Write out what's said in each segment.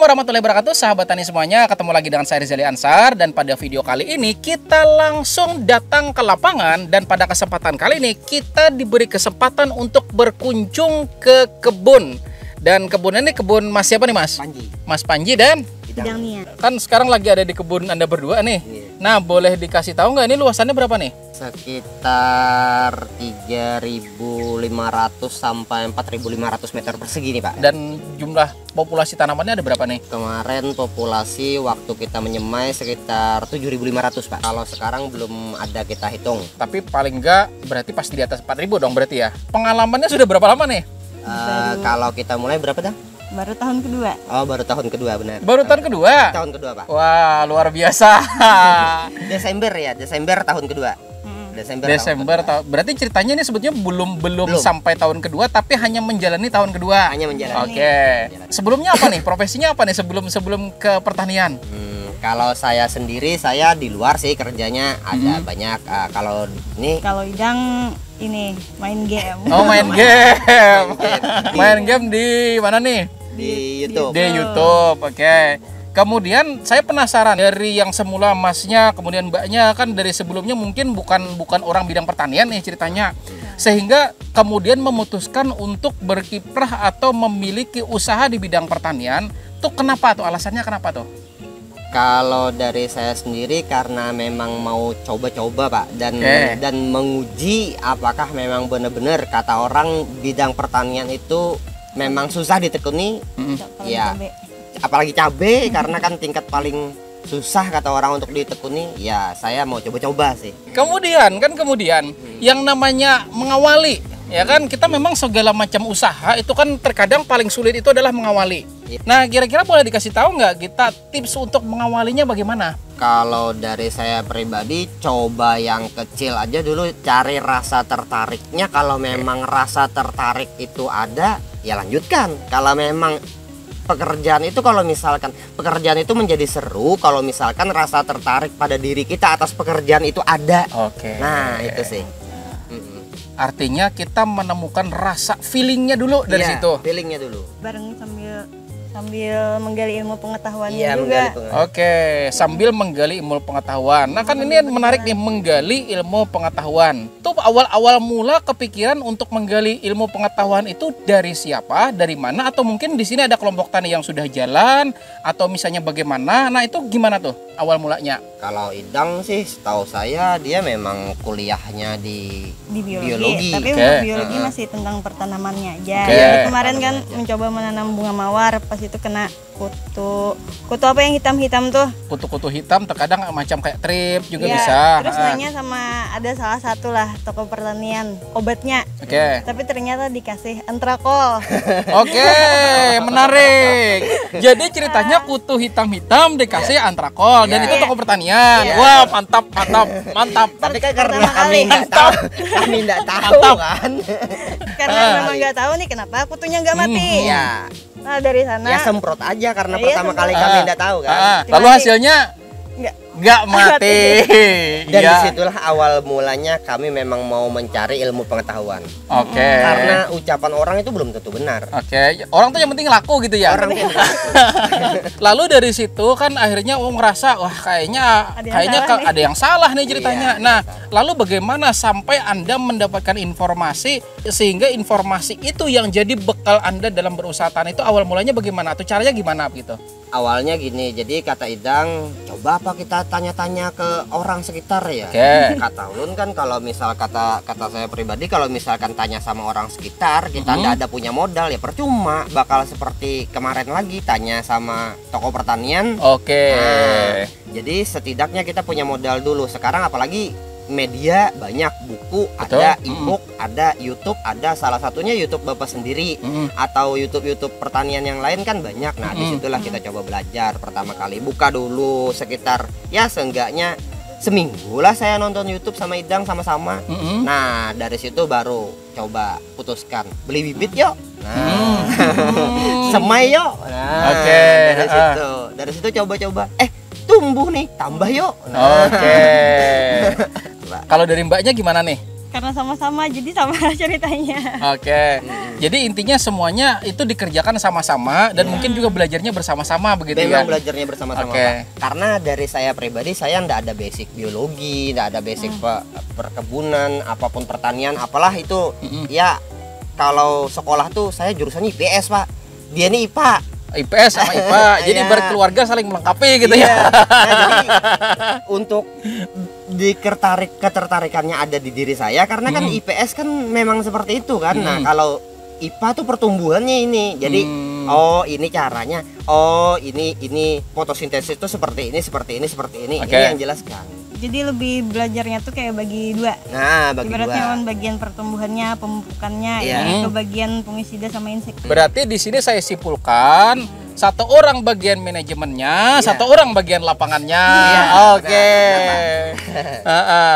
warahmatullahi wabarakatuh, sahabat tani semuanya. Ketemu lagi dengan saya Rizali Ansar. Dan pada video kali ini kita langsung datang ke lapangan. Dan pada kesempatan kali ini kita diberi kesempatan untuk berkunjung ke kebun. Dan kebun ini kebun Mas siapa nih Mas? Panji. Mas Panji dan Bidangnya. kan sekarang lagi ada di kebun Anda berdua nih. Iya. Nah, boleh dikasih tahu nggak ini luasannya berapa nih? Sekitar 3.500 sampai 4.500 meter persegi nih Pak. Dan jumlah populasi tanamannya ada berapa nih? Kemarin populasi waktu kita menyemai sekitar 7.500 Pak. Kalau sekarang belum ada kita hitung. Tapi paling nggak berarti pasti di atas 4.000 dong berarti ya. Pengalamannya sudah berapa lama nih? Kalau kita mulai berapa dah? Baru tahun kedua. Oh, baru tahun kedua benar. Baru tahun kedua? Tahun kedua Pak. Wah, luar biasa. Desember ya, Desember tahun kedua. Desember berarti ceritanya ini sebetulnya belum sampai tahun kedua, tapi hanya menjalani tahun kedua. Hanya menjalani. Oke. Sebelumnya apa nih? Profesinya apa nih sebelum ke pertanian? Kalau saya sendiri, saya di luar sih kerjanya ada banyak. Kalau ini Kalau Idang ini main game. Oh, main game. Main game di mana nih? di YouTube. Di YouTube. Oke. Kemudian saya penasaran dari yang semula Masnya, kemudian Mbaknya kan dari sebelumnya mungkin bukan orang bidang pertanian nih ceritanya. Sehingga kemudian memutuskan untuk berkiprah atau memiliki usaha di bidang pertanian. Tuh kenapa tuh? Alasannya kenapa tuh? Kalau dari saya sendiri karena memang mau coba-coba Pak dan menguji apakah memang benar-benar kata orang bidang pertanian itu memang susah ditekuni. Ya. Apalagi cabai karena kan tingkat paling susah kata orang untuk ditekuni. Ya, saya mau coba-coba sih. Kemudian yang namanya mengawali, ya kan kita memang segala macam usaha itu kan terkadang paling sulit itu adalah mengawali. Nah, kira-kira boleh dikasih tahu nggak kita tips untuk mengawalinya bagaimana? Kalau dari saya pribadi coba yang kecil aja dulu, cari rasa tertariknya. Kalau memang rasa tertarik itu ada, ya lanjutkan. Kalau memang pekerjaan itu, kalau misalkan pekerjaan itu menjadi seru kalau misalkan rasa tertarik pada diri kita atas pekerjaan itu ada. Oke. Nah, itu sih. Artinya kita menemukan rasa feelingnya dulu dari situ. Feelingnya dulu. Bareng sambil menggali ilmu pengetahuannya Iya, juga. Oke, sambil menggali ilmu pengetahuan. Nah, kan ini menarik nih, menggali ilmu pengetahuan. Tuh awal-awal mula kepikiran untuk menggali ilmu pengetahuan itu dari siapa, dari mana, atau mungkin di sini ada kelompok tani yang sudah jalan atau misalnya bagaimana. Nah, itu gimana tuh awal mulanya? Kalau Idang sih setahu saya dia memang kuliahnya di biologi. Tapi untuk biologi masih tentang pertanamannya aja. Oke. Jadi kemarin kan mencoba menanam bunga mawar, pas itu kena kutu apa yang hitam-hitam tuh? Kutu-kutu hitam terkadang macam kayak trip juga Ya, bisa. Terus nanya sama ada salah satu lah toko pertanian obatnya. Oke. Tapi ternyata dikasih antrakol. Oke, menarik. Jadi ceritanya kutu hitam-hitam dikasih antrakol dan itu toko pertanian. Wah, mantap. Tapi kan karena Pertama kami kali. nggak tahu kan. Karena memang nggak tahu nih kenapa kutunya nggak mati. Ya, Nah dari sana ya semprot aja karena Iya, pertama semprot. kali kami nggak tahu kan. Lalu hasilnya nggak mati. Dan Iya. disitulah awal mulanya kami memang mau mencari ilmu pengetahuan. Oke. Karena ucapan orang itu belum tentu benar. Oke, orang tuh yang penting laku gitu ya. Orang tuh Lalu dari situ kan akhirnya ngerasa wah kayaknya ada yang salah nih ceritanya. Iya, Nah, lalu bagaimana sampai Anda mendapatkan informasi sehingga informasi itu yang jadi bekal Anda dalam berusaha tani itu awal mulanya bagaimana atau caranya gimana gitu? awalnya gini, jadi kata Idang, coba apa kita tanya-tanya ke orang sekitar ya. Oke. Kata Ulun kan kalau misal kata saya pribadi, kalau misalkan tanya sama orang sekitar, kita nggak ada punya modal ya percuma, bakal seperti kemarin lagi tanya sama toko pertanian. Oke. Nah, jadi setidaknya kita punya modal dulu. Sekarang apalagi media banyak, buku Betul. ada, ebook ada, YouTube ada, salah satunya YouTube Bapak sendiri atau YouTube pertanian yang lain kan banyak. Nah, disitulah kita coba belajar pertama kali, buka dulu sekitar ya seenggaknya seminggu lah saya nonton YouTube sama Idang sama-sama. Nah, dari situ baru coba putuskan beli bibit yuk. Nah, semai yuk. Nah, Oke. dari situ coba-coba tumbuh nih, tambah yuk. Nah. Oke. Kalau dari Mbaknya gimana nih? karena sama-sama jadi sama ceritanya. Oke. Jadi intinya semuanya itu dikerjakan sama-sama dan mungkin juga belajarnya bersama-sama begitu ya. Memang belajarnya bersama-sama, Oke. Pak. Karena dari saya pribadi, saya ndak ada basic biologi, ndak ada basic perkebunan, apapun pertanian, apalah itu. Ya kalau sekolah tuh saya jurusannya IPS, Pak. Dia nih IPA. IPS sama IPA, jadi Iya. berkeluarga saling melengkapi gitu Iya. ya. Nah, jadi untuk ketertarikannya ada di diri saya karena kan IPS kan memang seperti itu kan. Nah, kalau IPA tuh pertumbuhannya ini. Jadi oh ini caranya. Oh ini fotosintesis itu seperti ini. Oke. Ini yang jelaskan. Jadi lebih belajarnya tuh kayak bagi dua. Nah, bagi Ibaratnya dua. kan bagian pertumbuhannya, pemupukannya, Iya. ini ke bagian fungisida sama insektisida. Berarti di sini saya simpulkan satu orang bagian manajemennya, Iya. satu orang bagian lapangannya. Iya, Oke. benar,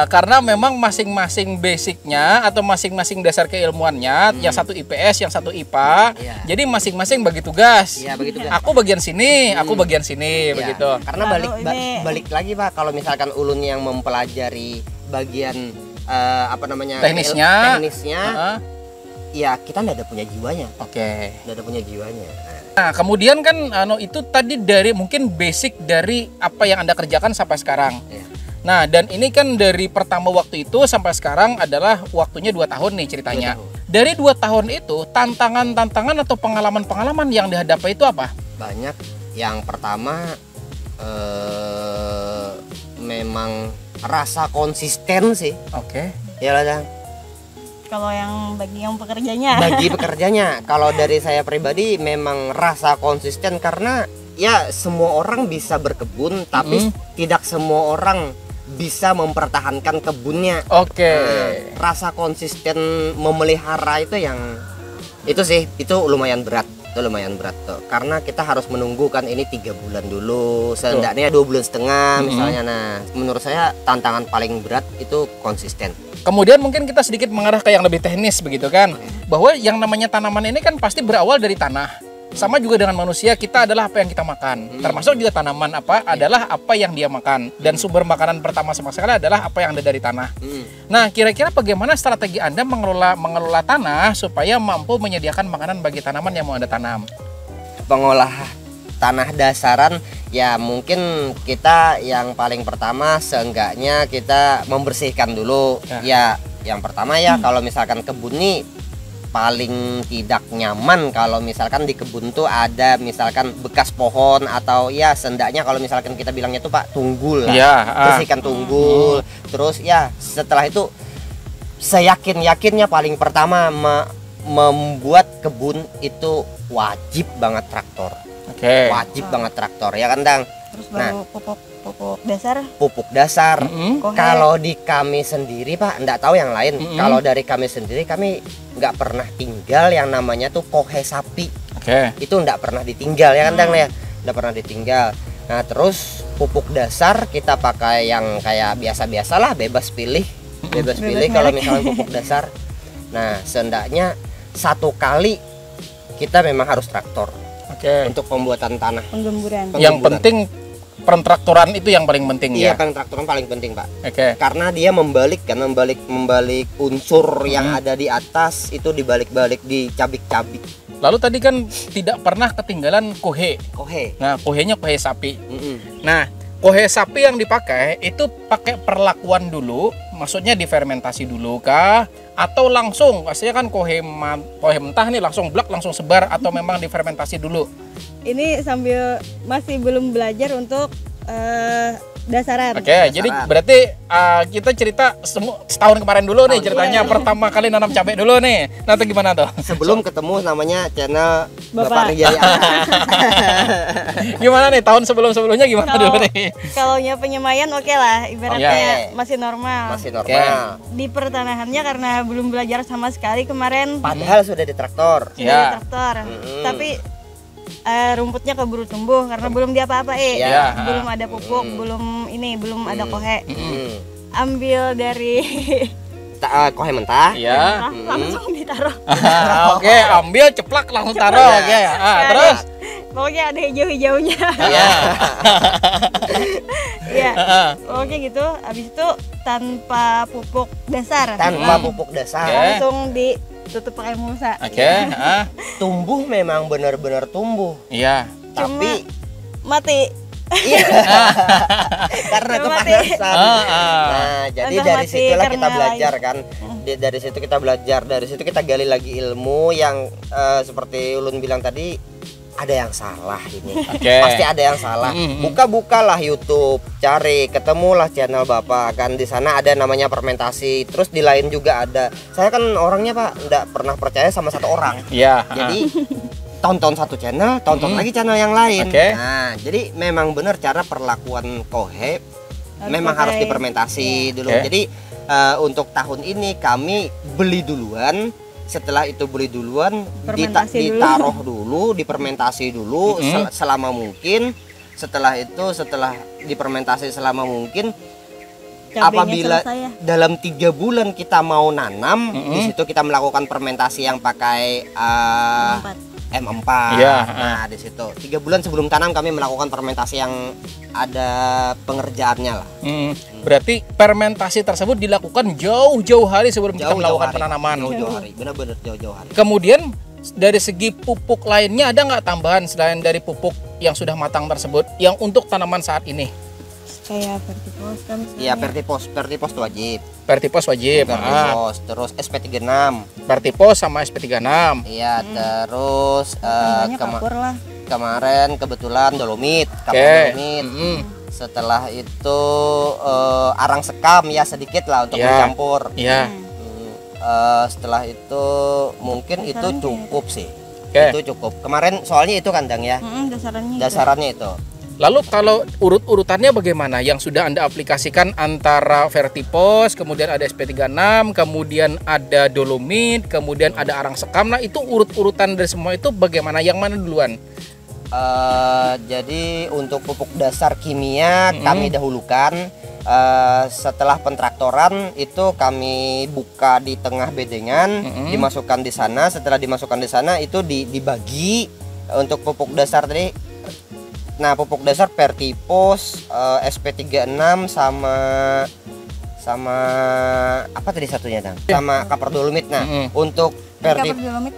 Karena memang masing-masing basicnya atau masing-masing dasar keilmuannya, yang satu IPS, yang satu IPA. Iya. Jadi masing-masing bagi tugas. Iya, begitu. Aku bagian sini, aku bagian sini, Iya. begitu. Karena Lalu balik balik lagi, Pak, kalau misalkan ulun yang mempelajari bagian apa namanya? Teknisnya. Teknisnya. Ya, kita nggak ada punya jiwanya. Oke. Nggak ada punya jiwanya. Nah, kemudian kan itu tadi dari mungkin basic dari apa yang Anda kerjakan sampai sekarang. Iya. Nah, dan ini kan dari pertama waktu itu sampai sekarang adalah waktunya 2 tahun nih ceritanya. 2 tahun. Dari 2 tahun itu, tantangan-tantangan atau pengalaman-pengalaman yang dihadapi itu apa? Banyak. Yang pertama memang rasa konsisten sih. Oke. Ya lah, Dang. Kalau yang bagi yang pekerjanya. Bagi pekerjanya, kalau dari saya pribadi memang rasa konsisten karena ya semua orang bisa berkebun tapi tidak semua orang bisa mempertahankan kebunnya. Oke. Nah, rasa konsisten memelihara itu yang itu sih itu lumayan berat. Itu lumayan berat tuh karena kita harus menunggu kan ini 3 bulan dulu, setidaknya 2 bulan setengah misalnya. Nah, menurut saya tantangan paling berat itu konsisten. Kemudian mungkin kita sedikit mengarah ke yang lebih teknis begitu kan. Bahwa yang namanya tanaman ini kan pasti berawal dari tanah. Sama juga dengan manusia, kita adalah apa yang kita makan. Termasuk juga tanaman adalah apa yang dia makan. Dan sumber makanan pertama sama sekali adalah apa yang ada dari tanah. Nah, kira-kira bagaimana strategi Anda mengelola tanah supaya mampu menyediakan makanan bagi tanaman yang mau Anda tanam? Pengolah tanah dasaran ya mungkin kita yang paling pertama seenggaknya kita membersihkan dulu. Ya, yang pertama ya kalau misalkan kebun nih paling tidak nyaman kalau misalkan di kebun tuh ada misalkan bekas pohon atau ya seenggaknya kalau misalkan kita bilangnya tuh Pak tunggul lah. Ya, Bersihkan tunggul. Terus ya setelah itu seyakin-yakinnya paling pertama membuat kebun itu wajib banget traktor. Oke. Wajib banget traktor ya kan, Dang. Terus baru pupuk dasar. Pupuk dasar. Kohe. Kalau di kami sendiri Pak, enggak tahu yang lain. Kalau dari kami sendiri kami nggak pernah tinggal yang namanya tuh kohe sapi. Oke. Itu enggak pernah ditinggal ya kan, Dang ya. Enggak pernah ditinggal. Nah, terus pupuk dasar kita pakai yang kayak biasa-biasalah, bebas pilih. Bebas pilih kalau misalnya pupuk dasar. Nah, seenggaknya 1 kali kita memang harus traktor Oke. untuk pembuatan tanah. Penggemburan. Yang penting pentraktoran itu yang paling penting Iya, ya. traktoran paling penting, Pak. Oke. Karena dia membalik unsur yang ada di atas itu dibalik-balik, dicabik-cabik. Lalu tadi kan tidak pernah ketinggalan kohe. Kohe. Nah, kohenya kohe sapi. Mm-mm. Nah, kohe sapi yang dipakai itu pakai perlakuan dulu, maksudnya difermentasi dulu kah? Atau langsung, pastinya kan kohe mentah nih langsung blak langsung sebar atau memang difermentasi dulu? Ini sambil masih belum belajar untuk dasaran. Oke, jadi berarti kita cerita setahun kemarin dulu nih ceritanya pertama kali nanam cabai dulu nih. Nanti gimana tuh? Sebelum ketemu namanya channel Bapak. Bapak Rijaya. Gimana nih tahun sebelum-sebelumnya gimana dulu nih? Kalau penyemaian oke lah, ibaratnya masih normal. Masih normal. Di pertanahannya karena belum belajar sama sekali kemarin. Padahal sudah di traktor. Sudah di traktor. Tapi rumputnya keburu tumbuh karena belum diapa-apain. Iya. Belum ada pupuk, belum ada kohe. Mm. Ambil dari Kohe mentah. Iya. langsung ditaruh. Oke, ambil ceplak langsung taruh. Oke. Terus Pokoknya ada hijau-hijaunya. Iya. Iya. Oke gitu. Habis itu tanpa pupuk dasar. Tanpa pupuk dasar. Oke. Langsung ditutup pakai mulsa. Oke, Tumbuh memang benar-benar tumbuh. iya. Tapi Mati. iya. Karena Cuma mati. kepanasan. Nah, jadi Entah dari mati situlah karena kita belajar layu. kan. Dari situ kita belajar, dari situ kita gali lagi ilmu yang seperti Ulun bilang tadi, ada yang salah ini. Oke. Pasti ada yang salah. Buka-bukalah YouTube, cari, ketemulah channel Bapak kan, di sana ada namanya fermentasi. Terus di lain juga ada. Saya kan orangnya Pak enggak pernah percaya sama satu orang. Iya. Jadi tonton satu channel, tonton lagi channel yang lain. Oke. Nah, jadi memang benar cara perlakuan kohe memang pakai- harus difermentasi dulu. Oke. Jadi untuk tahun ini kami beli duluan. Setelah itu beli duluan, Fermentasi dulu. ditaruh dulu, difermentasi dulu selama mungkin. Setelah itu, setelah difermentasi selama mungkin, Cabenya apabila selesai ya. dalam 3 bulan kita mau nanam, di situ kita melakukan fermentasi yang pakai M4. Iya, Nah, di situ 3 bulan sebelum tanam kami melakukan fermentasi yang ada pengerjaannya lah. Berarti fermentasi tersebut dilakukan jauh-jauh hari sebelum kita melakukan hari. penanaman. Jauh-jauh hari, benar-benar jauh-jauh hari. Kemudian dari segi pupuk lainnya ada nggak tambahan selain dari pupuk yang sudah matang tersebut yang untuk tanaman saat ini? Kayak vertikos kan. Iya, Vertipos itu wajib. Vertipos wajib. Vertipos, terus SP36. Vertipos sama SP36. Iya, terus Sisanya kapur lah. kemarin kebetulan dolomit, kapur Oke. dolomit. Setelah itu arang sekam ya sedikit lah untuk Iya. mencampur. Iya. Setelah itu mungkin itu Dasarannya cukup sih. Oke. Itu cukup. Kemarin soalnya itu kandang ya. Dasarannya. itu. Dasarannya itu. Lalu kalau urut-urutannya bagaimana? Yang sudah Anda aplikasikan antara Vertipos, kemudian ada SP36, kemudian ada dolomit, kemudian ada arang sekam. Nah, itu urut-urutan dari semua itu bagaimana? Yang mana duluan? Jadi untuk pupuk dasar kimia kami dahulukan. Setelah pentraktoran itu kami buka di tengah bedengan, dimasukkan di sana. Setelah dimasukkan di sana itu dibagi untuk pupuk dasar tadi. Nah, pupuk dasar Vertipos, SP36 sama apa tadi satunya, Dang? Sama kapur dolomit. Nah, untuk Kapur dolomit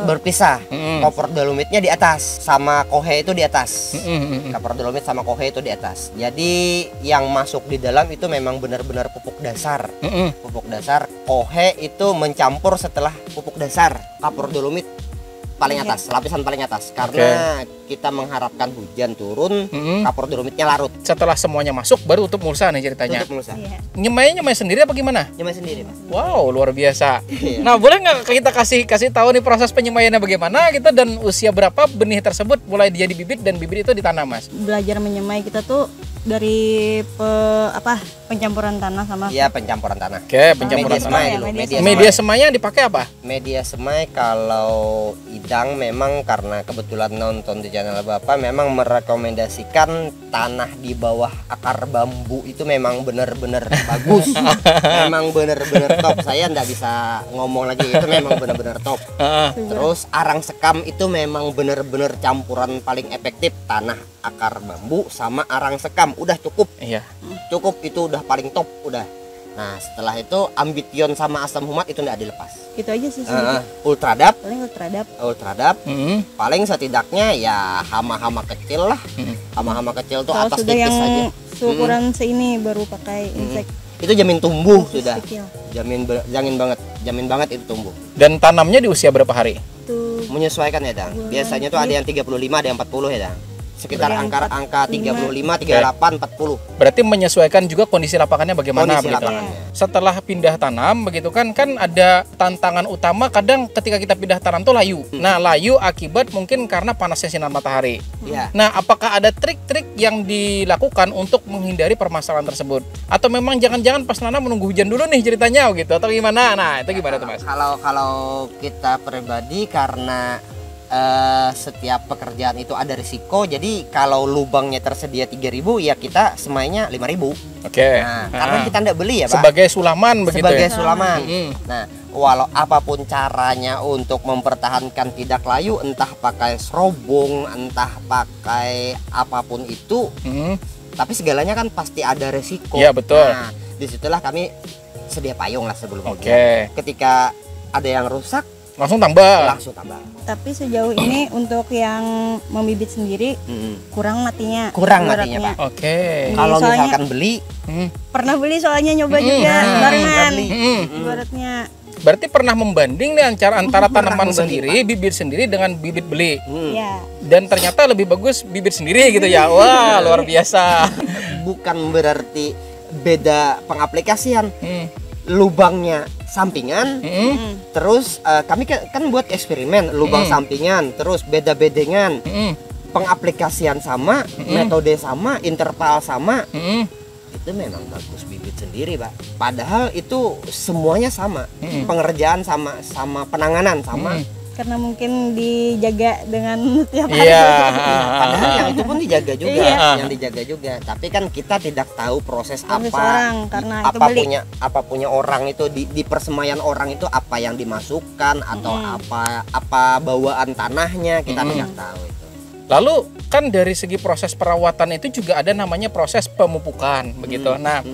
berpisah. Kapur dolomitnya di atas, sama kohe itu di atas. Kapur dolomit sama kohe itu di atas. Jadi yang masuk di dalam itu memang benar-benar pupuk dasar. Pupuk dasar, kohe itu mencampur setelah pupuk dasar. Kapur dolomit paling atas, lapisan paling atas. Karena kita mengharapkan hujan turun, kapur dolomitnya larut. Setelah semuanya masuk, baru tutup mulsa nih ceritanya. Tutup mulsa. Iya. Nyemai sendiri apa gimana? Nyemai sendiri, Mas. Wow, luar biasa. Iya. Nah, boleh nggak kita kasih tahu nih proses penyemaiannya bagaimana gitu dan usia berapa benih tersebut mulai jadi bibit dan bibit itu ditanam, Mas? Belajar menyemai kita tuh dari pencampuran tanah sama Iya, pencampuran tanah. Oke, pencampuran Media tanah. semai dulu, Media semai yang dipakai apa? Media semai kalau Idang memang karena kebetulan nonton di channel Bapak memang merekomendasikan tanah di bawah akar bambu itu memang benar-benar bagus. Memang benar-benar top. Saya nggak bisa ngomong lagi, itu memang benar-benar top. Terus arang sekam itu memang benar-benar campuran paling efektif, tanah akar bambu sama arang sekam. Udah cukup. Iya. Cukup, itu udah paling top udah. Nah, setelah itu ambition sama asam humat itu nggak dilepas. Itu aja sih. Ultradap Paling ultradap. paling setidaknya ya hama-hama kecil lah. Hama-hama kecil tuh Kalau atas sudah tipis yang aja. seukuran seini baru pakai insek. Itu jamin tumbuh sudah. kecil. Jamin banget itu tumbuh. Dan tanamnya di usia berapa hari? Itu Menyesuaikan ya, Dang. Biasanya tuh ada yang 35, ada yang 40 ya, Dang. Sekitar Yang angka 35, 38, 40. Berarti menyesuaikan juga kondisi lapangannya bagaimana Kondisi begitu. lapangannya. Setelah pindah tanam begitu kan ada tantangan utama kadang ketika kita pindah tanam tuh layu. Nah, layu akibat mungkin karena panasnya sinar matahari. Ya. Nah, apakah ada trik-trik yang dilakukan untuk menghindari permasalahan tersebut? Atau memang jangan-jangan pas nanam menunggu hujan dulu nih ceritanya gitu atau gimana? Nah, itu gimana tuh, Mas? Kalau kita pribadi karena setiap pekerjaan itu ada risiko, jadi kalau lubangnya tersedia 3.000 ya kita semainya 5.000. Oke. Nah, karena kita tidak beli ya, Pak. Sebagai sulaman begitu Sebagai ya. sulaman. Mm. Nah, walau apapun caranya untuk mempertahankan tidak layu, entah pakai serobong, entah pakai apapun itu, Mm. Tapi segalanya kan pasti ada resiko. Iya, betul. Nah, disitulah kami sedia payung lah sebelum Oke. hujan. Ketika ada yang rusak, Langsung tambah. langsung tambah. Tapi sejauh ini untuk yang membibit sendiri kurang matinya. Kurang matinya, ibaratnya. Pak. Oke. Kalau soalnya- misalkan beli, Pernah beli soalnya nyoba juga barengan. beli. Ibaratnya Berarti pernah membanding nih antara tanaman sendiri, bibit sendiri dengan bibit beli. ya Dan ternyata lebih bagus bibit sendiri gitu ya. Wah, luar biasa. bukan berarti beda pengaplikasian. Hmm. Lubangnya sampingan, Hmm. terus kami kan buat eksperimen lubang sampingan, terus beda-bedengan, Hmm. pengaplikasian sama, metode sama, interval sama, Hmm. itu memang bagus bibit sendiri, Pak. Padahal itu semuanya sama, pengerjaan sama, sama penanganan sama. karena mungkin dijaga dengan tiap hari. Iya. Padahal yang itu pun dijaga juga, Iya. yang dijaga juga. Tapi kan kita tidak tahu proses Proses apa, orang, karena itu apa beli. punya orang itu di persemaian orang itu apa yang dimasukkan atau apa bawaan tanahnya kita tidak tahu itu. Lalu kan dari segi proses perawatan itu juga ada namanya proses pemupukan begitu. Nah,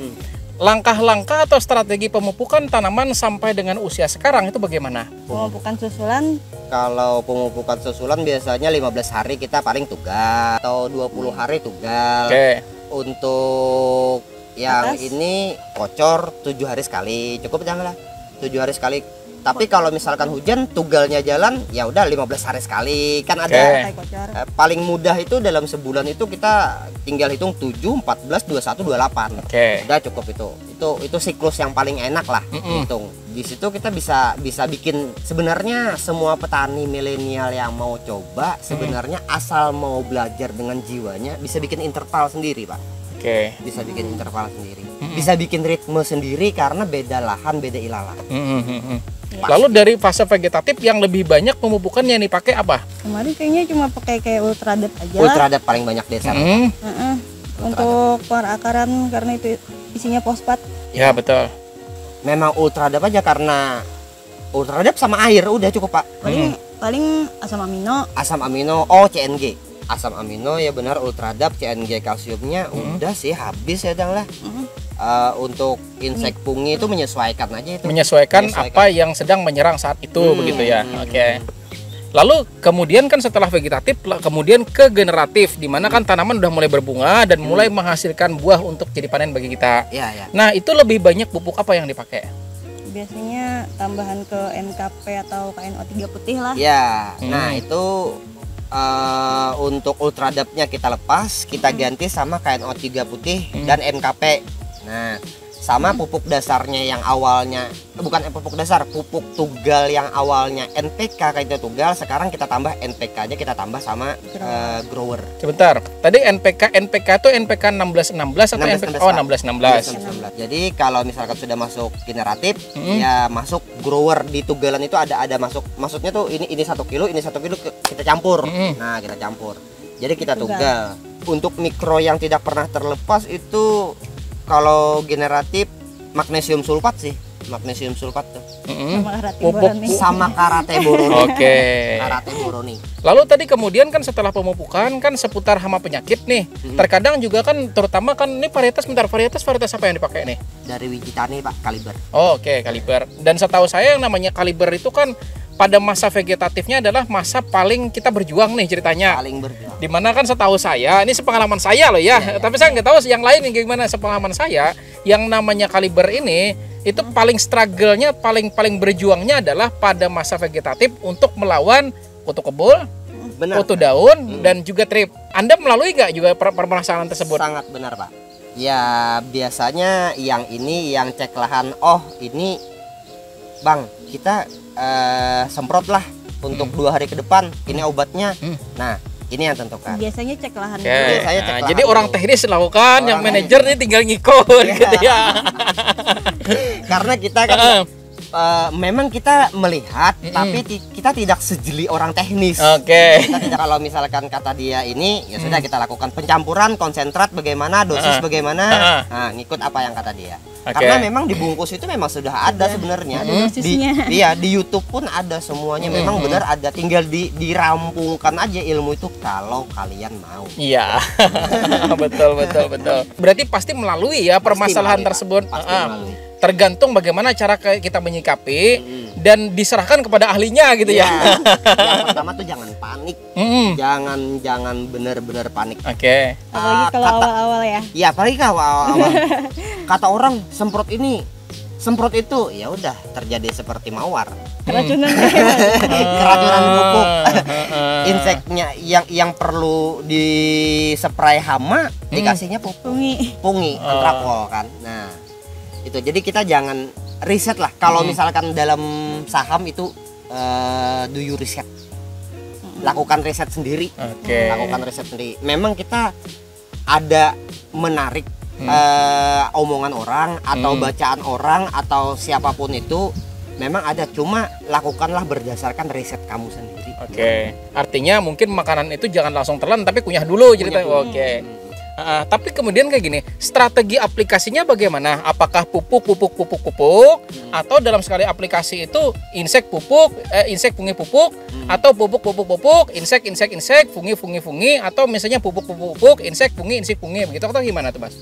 langkah-langkah atau strategi pemupukan tanaman sampai dengan usia sekarang itu bagaimana? Pemupukan susulan Kalau pemupukan susulan biasanya 15 hari kita paling tugal atau 20 hari tugal. Oke. Untuk yang Atas? ini kocor 7 hari sekali. Cukup jangan lah. 7 hari sekali. Tapi kalau misalkan hujan tugalnya jalan ya udah 15 hari sekali. Kan ada Oke. tai kocor. paling mudah itu dalam sebulan itu kita tinggal hitung 7, 14, 21, 28. Oke. Udah cukup itu. Itu siklus yang paling enak lah hitung. Di situ kita bisa bikin sebenarnya semua petani milenial yang mau coba sebenarnya asal mau belajar dengan jiwanya bisa bikin interval sendiri, Pak. Oke. Bisa bikin interval sendiri. Bisa bikin ritme sendiri karena beda lahan, beda ilalah. Lalu dari fase vegetatif yang lebih banyak pemupukan yang dipakai apa? Kemarin kayaknya cuma pakai kayak ultradep aja. Ultradap paling banyak desa. Heeh. Untuk pengakaran karena itu isinya fosfat. Ya betul. Memang ultradap aja karena ultradap sama air udah cukup, Pak. Paling asam amino. Asam amino, oh CNG. Asam amino ya benar, ultradap, CNG kalsiumnya udah sih habis ya Dang lah. Untuk insek pungi itu menyesuaikan aja itu. Menyesuaikan apa yang sedang menyerang saat itu begitu ya. Oke. Lalu kemudian kan setelah vegetatif kemudian ke generatif di mana kan tanaman udah mulai berbunga dan mulai menghasilkan buah untuk jadi panen bagi kita. Iya, ya. Nah, itu lebih banyak pupuk apa yang dipakai? Biasanya tambahan ke NKP atau KNO3 putih lah. Ya, nah itu untuk ultradapnya kita lepas, kita ganti sama KNO3 putih dan NKP. Nah, sama pupuk dasarnya yang awalnya bukan pupuk dasar, pupuk tugal yang awalnya NPK kayak itu tugal, sekarang kita tambah NPK-nya kita tambah sama grower. Sebentar. Tadi NPK itu NPK 1616 atau NPK 1616. Jadi kalau misalkan sudah masuk generatif, ya masuk grower di tugalan itu ada masuk. Maksudnya tuh ini 1 kilo, ini 1 kilo kita campur. Nah, kita campur. Jadi kita tugal. Untuk mikro yang tidak pernah terlepas itu kalau generatif magnesium sulfat sih. Magnesium sulfat tuh. Sama karate Pupuk boroni. Sama karate boroni. Oke. Karate boroni. Lalu tadi kemudian kan setelah pemupukan kan seputar hama penyakit nih. Terkadang juga kan terutama kan ini varietas apa yang dipakai nih? Dari Wijitani, Pak, kaliber. Oh, oke, kaliber. Dan setahu saya yang namanya kaliber itu kan pada masa vegetatifnya adalah masa paling kita berjuang nih ceritanya. Paling berjuang. Dimana kan setahu saya, ini sepengalaman saya loh ya, tapi saya nggak tahu yang lain yang gimana. Sepengalaman saya, yang namanya kaliber ini itu paling struggle-nya, paling berjuangnya adalah pada masa vegetatif untuk melawan kutu kebul, Benar. kutu daun, dan juga trip. Anda melalui nggak juga permasalahan tersebut? Sangat benar, Pak. Ya biasanya yang ini yang cek lahan. Oh ini, Bang, kita semprot lah untuk 2 hari ke depan. Ini obatnya. Nah, ini yang tentukan. Biasanya cek lahan. Oke. dulu. Saya cek Nah, lahan jadi orang dulu. teknis lakukan, yang Orang manajer ini tinggal ngikut gitu ya. Karena kita kan memang kita melihat, tapi kita tidak sejeli orang teknis. Oke. Kita tidak, kalau misalkan kata dia ini, ya sudah kita lakukan pencampuran konsentrat bagaimana, dosis bagaimana, nah ngikut apa yang kata dia. Karena memang dibungkus itu memang sudah ada sebenarnya. Di YouTube pun ada semuanya. Memang benar ada, tinggal dirampungkan aja ilmu itu kalau kalian mau. Iya. betul. Berarti pasti melalui ya permasalahan tersebut. Tergantung bagaimana cara kita menyikapi dan diserahkan kepada ahlinya gitu ya. Yang pertama tuh jangan panik. Jangan benar-benar panik. Oke. Apalagi kalau awal-awal ya. Iya, apalagi kalau awal-awal. Kata orang semprot ini, semprot itu, ya udah terjadi seperti mawar. Keracunan. Keracunan pupuk. Inseknya yang perlu dispray hama dikasihnya pupuk. Pungi, antrakol kan. Nah, itu jadi kita jangan riset lah. Kalau misalkan dalam saham itu do you riset, lakukan riset sendiri. Lakukan riset sendiri. Memang kita ada menarik omongan orang atau bacaan orang atau siapapun itu, memang ada, cuma lakukanlah berdasarkan riset kamu sendiri. Artinya mungkin makanan itu jangan langsung telan tapi kunyah dulu ceritanya. Tapi kemudian kayak gini, strategi aplikasinya bagaimana? Apakah pupuk atau dalam sekali aplikasi itu insek fungi pupuk, atau pupuk insek fungi, atau misalnya pupuk insek fungi begitu, atau gimana tuh Mas?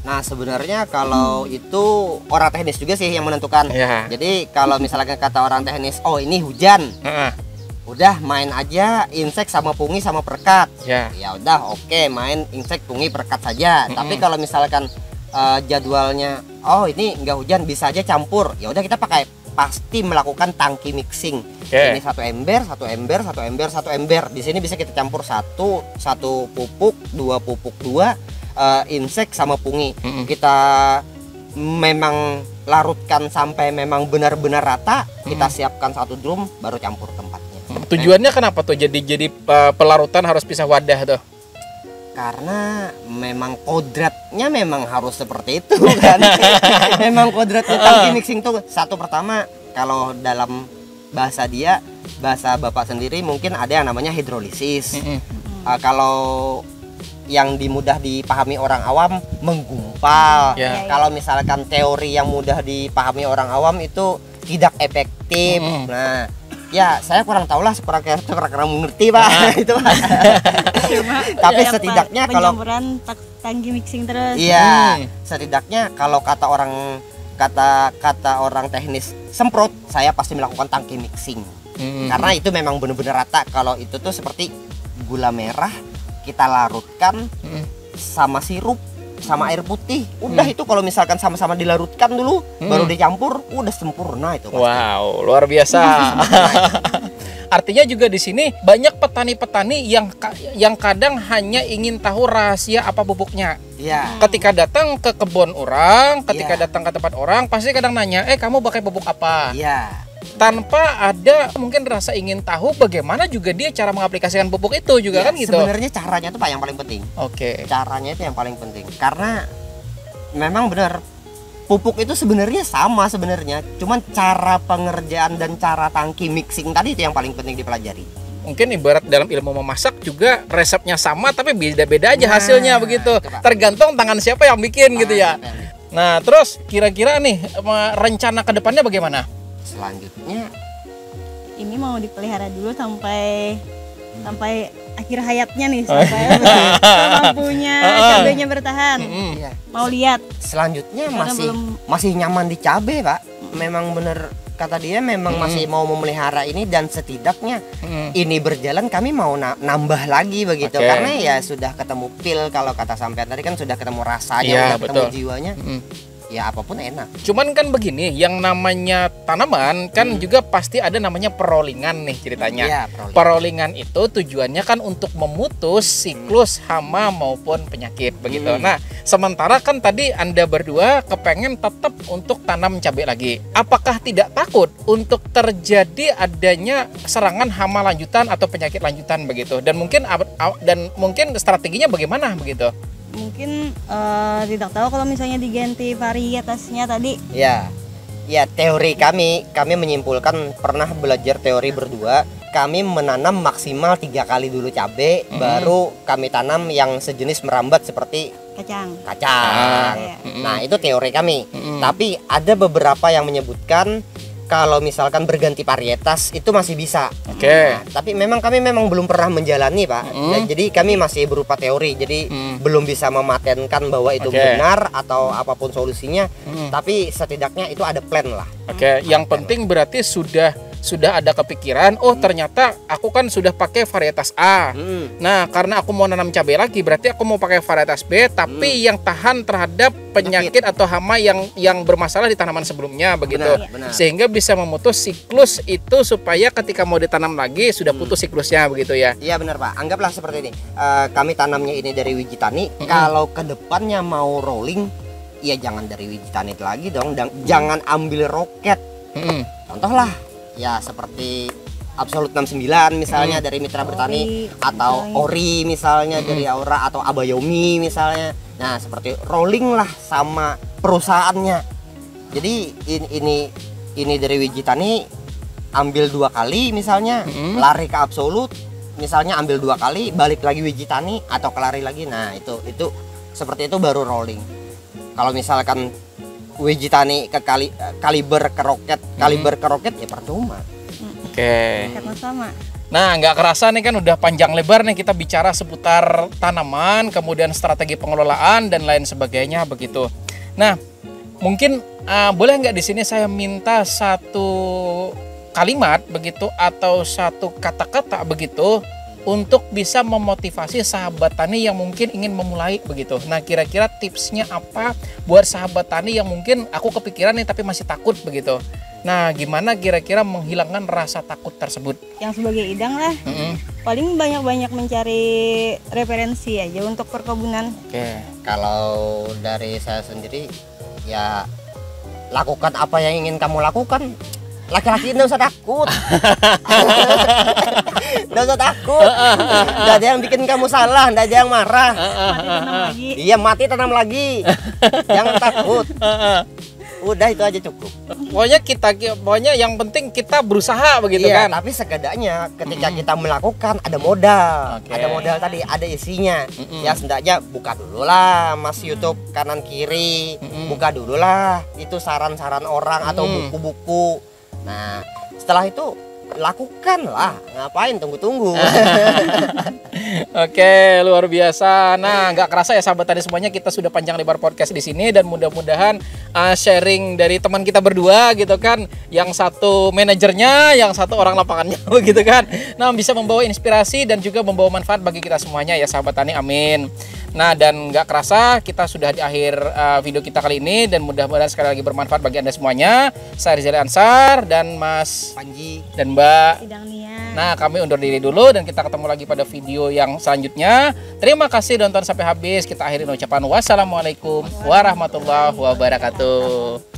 Nah, sebenarnya kalau itu orang teknis juga sih yang menentukan. Jadi kalau misalnya kata orang teknis, oh ini hujan, udah main aja insek sama fungi sama perekat. Ya udah, oke, main insek fungi perekat saja. Tapi kalau misalkan jadwalnya, oh ini nggak hujan, bisa aja campur, ya udah kita pasti melakukan tangki mixing. Ini satu ember. Di sini bisa kita campur satu pupuk, dua insek sama fungi. Kita memang larutkan sampai memang benar-benar rata. Kita siapkan satu drum, baru campur tempatnya. Tujuannya kenapa tuh jadi pelarutan harus pisah wadah tuh? Karena memang kodratnya memang harus seperti itu kan. Memang kodratnya tangki mixing tuh satu, pertama kalau dalam bahasa bapak sendiri mungkin ada yang namanya hidrolisis. Kalau yang mudah dipahami orang awam, menggumpal. Kalau misalkan teori yang mudah dipahami orang awam itu tidak efektif. Nah, ya saya kurang tahu lah, kurang mengerti Pak. Itu Pak. Tapi setidaknya kalau pencampuran tangki mixing terus. Iya, setidaknya kalau kata orang teknis semprot, saya pasti melakukan tangki mixing. Karena itu memang benar-benar rata. Kalau itu tuh seperti gula merah kita larutkan sama sirup sama air putih. Udah itu kalau misalkan sama-sama dilarutkan dulu baru dicampur, udah sempurna itu pasti. Wow, luar biasa. Artinya juga di sini banyak petani-petani yang kadang hanya ingin tahu rahasia apa pupuknya. Ketika datang ke kebun orang, ketika datang ke tempat orang, pasti kadang nanya, kamu pakai pupuk apa? Tanpa ada mungkin rasa ingin tahu bagaimana juga dia cara mengaplikasikan pupuk itu juga kan gitu. Sebenarnya caranya itu Pak yang paling penting. Caranya itu yang paling penting. Karena memang benar pupuk itu sebenarnya sama sebenarnya, cuman cara pengerjaan dan cara tangki mixing tadi itu yang paling penting dipelajari. Mungkin ibarat dalam ilmu memasak juga resepnya sama tapi beda-beda aja hasilnya begitu. Tergantung tangan siapa yang bikin gitu ya. Nah, terus kira-kira nih rencana ke depannya bagaimana? Selanjutnya ini mau dipelihara dulu sampai akhir hayatnya nih, sampai mampunya cabenya bertahan. Mau lihat selanjutnya masih nyaman di cabe Pak. Memang bener kata dia, memang masih mau memelihara ini, dan setidaknya ini berjalan kami mau nambah lagi begitu. Karena ya sudah ketemu feel, kalau kata sampean tadi kan sudah ketemu rasanya, udah ketemu jiwanya. Ya apapun enak. Cuman kan begini, yang namanya tanaman kan juga pasti ada namanya perolingan nih ceritanya. Perolingan itu tujuannya kan untuk memutus siklus hama maupun penyakit begitu. Nah, sementara kan tadi Anda berdua kepengen tetap untuk tanam cabai lagi. Apakah tidak takut untuk terjadi adanya serangan hama lanjutan atau penyakit lanjutan begitu? Dan mungkin strateginya bagaimana begitu? Mungkin tidak tahu kalau misalnya diganti varietasnya tadi. Ya teori kami menyimpulkan, pernah belajar teori berdua. kami menanam maksimal 3 kali dulu cabai, baru kami tanam yang sejenis merambat seperti Kacang. kacang. Iya. Nah, itu teori kami. Tapi ada beberapa yang menyebutkan kalau misalkan berganti varietas itu masih bisa. Oke. Nah, tapi memang kami belum pernah menjalani, Pak. Jadi kami masih berupa teori. Jadi belum bisa mematenkan bahwa itu Oke. benar atau apapun solusinya. Tapi setidaknya itu ada plan lah. Oke, yang penting berarti sudah ada kepikiran, oh ternyata aku kan sudah pakai varietas A. Nah, karena aku mau nanam cabai lagi, berarti aku mau pakai varietas B, tapi yang tahan terhadap penyakit atau hama yang bermasalah di tanaman sebelumnya, begitu. Benar. Sehingga bisa memutus siklus itu supaya ketika mau ditanam lagi sudah putus siklusnya, begitu ya. Iya benar, Pak. Anggaplah seperti ini. Kami tanamnya ini dari wiji tani. Kalau kedepannya mau rolling, ya jangan dari wiji tani lagi dong. Jangan ambil roket. Contoh lah, ya seperti Absolute 69 misalnya dari Mitra Bertani, atau Ori misalnya dari Aura, atau Abayomi misalnya. Nah, seperti rolling lah sama perusahaannya. Jadi ini dari wiji tani ambil 2 kali misalnya, lari ke Absolute misalnya ambil 2 kali, balik lagi wiji tani atau kelari lagi. Nah, itu seperti itu baru rolling. Kalau misalkan wiji tani ke kaliber ke roket ya percuma. Oke. Karena sama. Nah, nggak kerasa nih kan udah panjang lebar nih kita bicara seputar tanaman, kemudian strategi pengelolaan dan lain sebagainya begitu. Nah, mungkin boleh nggak di sini saya minta satu kalimat begitu atau satu kata-kata begitu untuk bisa memotivasi sahabat tani yang mungkin ingin memulai begitu. Nah, kira-kira tipsnya apa buat sahabat tani yang mungkin aku kepikiran nih tapi masih takut begitu. Nah, gimana kira-kira menghilangkan rasa takut tersebut? Yang sebagai idang lah, paling banyak-banyak mencari referensi aja untuk perkebunan. Oke. Kalau dari saya sendiri, ya lakukan apa yang ingin kamu lakukan. Laki-laki nggak usah takut. Nggak usah takut. Nggak ada yang bikin kamu salah, nggak ada yang marah. Mati tanam lagi. Iya, mati tanam lagi. Jangan takut. Udah itu aja cukup. Pokoknya yang penting kita berusaha begitu Iya, kan. tapi setidaknya ketika kita melakukan ada modal. Oke. Ada modal tadi, ada isinya. Ya setidaknya buka dulu lah Mas YouTube kanan kiri. Buka dulu lah itu saran-saran orang atau buku-buku. Nah, setelah itu lakukanlah. Ngapain tunggu-tunggu? Oke, luar biasa. Nah, nggak kerasa ya sahabat tadi semuanya, kita sudah panjang lebar podcast di sini dan mudah-mudahan sharing dari teman kita berdua gitu kan, yang satu manajernya, yang satu orang lapangannya begitu kan. Nah, bisa membawa inspirasi dan juga membawa manfaat bagi kita semuanya ya sahabat tani. Amin. Nah, dan nggak kerasa kita sudah di akhir video kita kali ini dan mudah-mudahan sekali lagi bermanfaat bagi Anda semuanya. Saya Rizal Ansar dan Mas Panji dan Mbak Idang Nia. Nah, kami undur diri dulu dan kita ketemu lagi pada video yang selanjutnya. Terima kasih nonton sampai habis. Kita akhiri ucapan wassalamualaikum warahmatullahi wabarakatuh.